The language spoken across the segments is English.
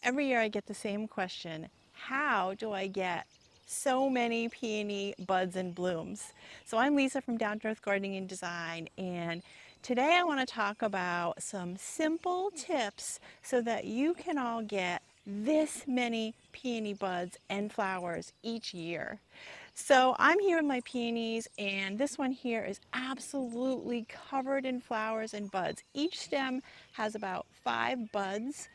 Every year I get the same question. How do I get so many peony buds and blooms? So I'm Lisa from Down to Earth Gardening and Design, and today I want to talk about some simple tips so that you can all get this many peony buds and flowers each year. So I'm here with my peonies, and this one here is absolutely covered in flowers and buds. Each stem has about 5 buds,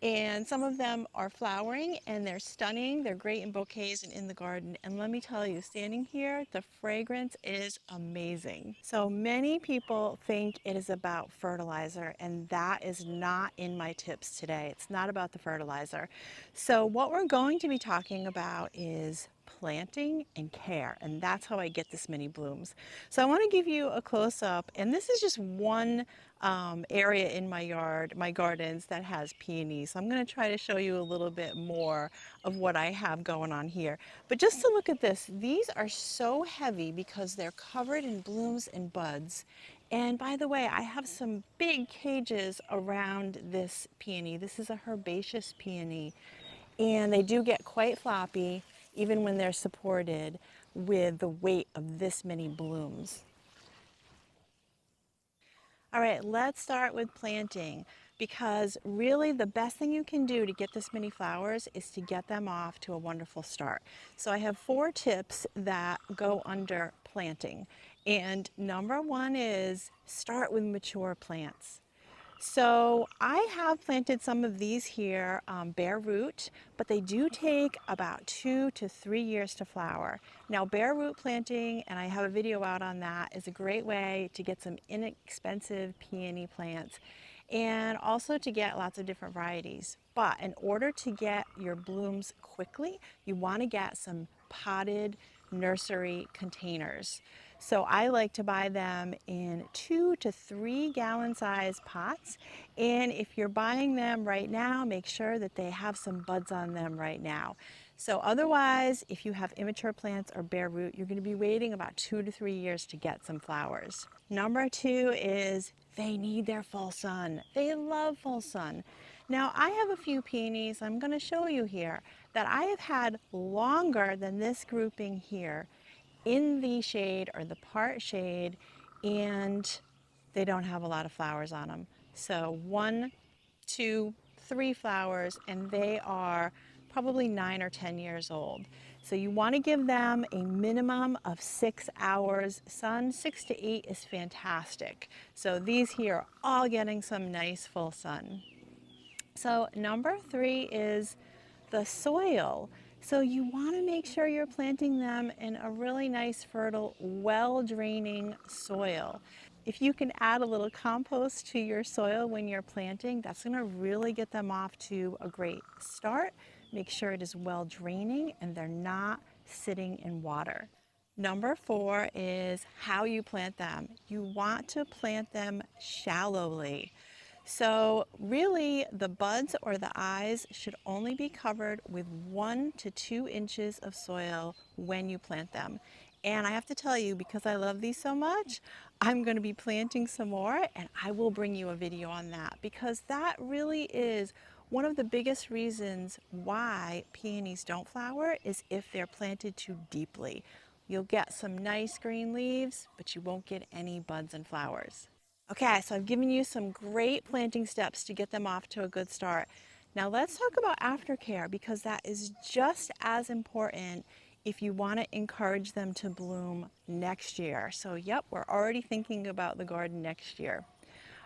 and some of them are flowering and they're stunning. They're great in bouquets and in the garden. And let me tell you, standing here, the fragrance is amazing. So many people think it is about fertilizer, and that is not in my tips today. It's not about the fertilizer. So what we're going to be talking about is planting and care, and that's how I get this many blooms. So I want to give you a close-up, and this is just one area in my yard, my gardens, that has peonies. So I'm going to try to show you a little bit more of what I have going on here. But just to look at this, these are so heavy because they're covered in blooms and buds. And by the way, I have some big cages around this peony. This is a herbaceous peony, and they do get quite floppy even when they're supported with the weight of this many blooms. All right, let's start with planting, because really the best thing you can do to get this many flowers is to get them off to a wonderful start. So I have 4 tips that go under planting. And number 1 is start with mature plants. So I have planted some of these here, bare root, but they do take about 2 to 3 years to flower. Now, bare root planting, and I have a video out on that, is a great way to get some inexpensive peony plants and also to get lots of different varieties. But in order to get your blooms quickly, you want to get some potted nursery containers. So I like to buy them in 2 to 3 gallon size pots. And if you're buying them right now, make sure that they have some buds on them right now. So otherwise, if you have immature plants or bare root, you're going to be waiting about 2 to 3 years to get some flowers. Number 2 is they need their full sun. They love full sun. Now I have a few peonies I'm going to show you here that I have had longer than this grouping here in the shade or the part shade, and they don't have a lot of flowers on them. So 1, 2, 3 flowers, and they are probably 9 or 10 years old. So you want to give them a minimum of 6 hours sun. 6 to 8 is fantastic. So these here are all getting some nice full sun. So number 3 is the soil. So you want to make sure you're planting them in a really nice, fertile, well-draining soil. If you can add a little compost to your soil when you're planting, that's going to really get them off to a great start. Make sure it is well draining and they're not sitting in water. Number 4 is how you plant them. You want to plant them shallowly. So really the buds or the eyes should only be covered with 1 to 2 inches of soil when you plant them. And I have to tell you, because I love these so much, I'm going to be planting some more, and I will bring you a video on that, because that really is one of the biggest reasons why peonies don't flower is if they're planted too deeply. You'll get some nice green leaves, but you won't get any buds and flowers. Okay, so I've given you some great planting steps to get them off to a good start. Now let's talk about aftercare, because that is just as important if you want to encourage them to bloom next year. So yep, we're already thinking about the garden next year.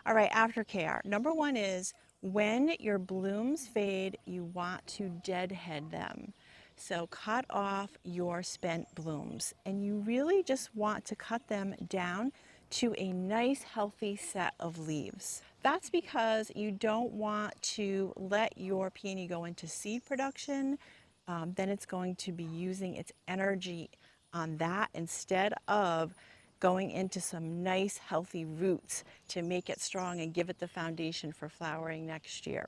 All right, aftercare. Number 1 is when your blooms fade, you want to deadhead them. So cut off your spent blooms, and you really just want to cut them down to a nice healthy set of leaves. That's because you don't want to let your peony go into seed production. Then it's going to be using its energy on that instead of going into some nice healthy roots to make it strong and give it the foundation for flowering next year.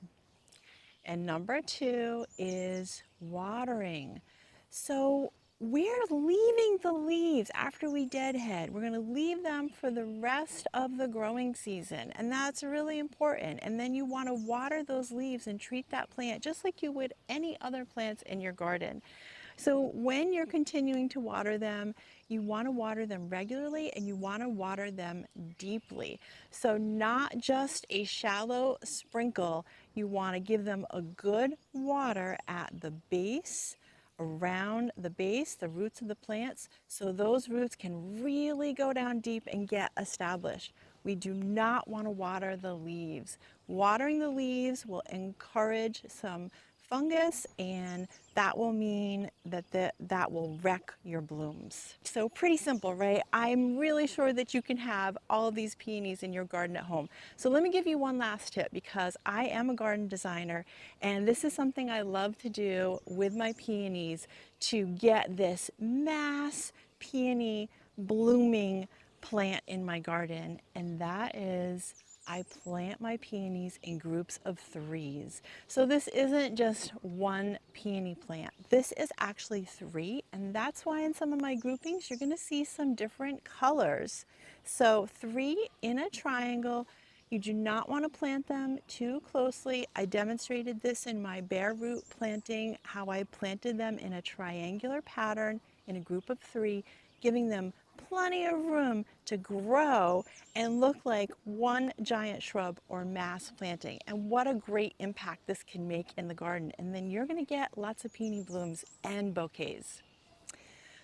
And number 2 is watering. So we're leaving the leaves after we deadhead. We're going to leave them for the rest of the growing season, and that's really important. And then you want to water those leaves and treat that plant just like you would any other plants in your garden. So when you're continuing to water them, you want to water them regularly and you want to water them deeply. So not just a shallow sprinkle, you want to give them a good water at the base, around the base, the roots of the plants, so those roots can really go down deep and get established. We do not want to water the leaves. Watering the leaves will encourage some fungus, and that will mean that that will wreck your blooms. So pretty simple, right? I'm really sure that you can have all of these peonies in your garden at home. So let me give you one last tip, because I am a garden designer and this is something I love to do with my peonies to get this mass peony blooming plant in my garden, and that is I plant my peonies in groups of threes. So this isn't just one peony plant. This is actually three, and that's why in some of my groupings you're going to see some different colors. So three in a triangle. You do not want to plant them too closely. I demonstrated this in my bare root planting, how I planted them in a triangular pattern in a group of three, giving them plenty of room to grow and look like one giant shrub or mass planting. And what a great impact this can make in the garden. And then you're going to get lots of peony blooms and bouquets.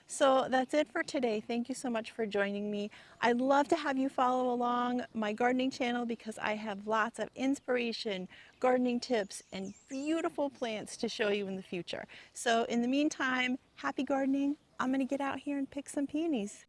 So that's it for today. Thank you so much for joining me. I'd love to have you follow along my gardening channel, because I have lots of inspiration, gardening tips, and beautiful plants to show you in the future. So in the meantime, happy gardening. I'm going to get out here and pick some peonies.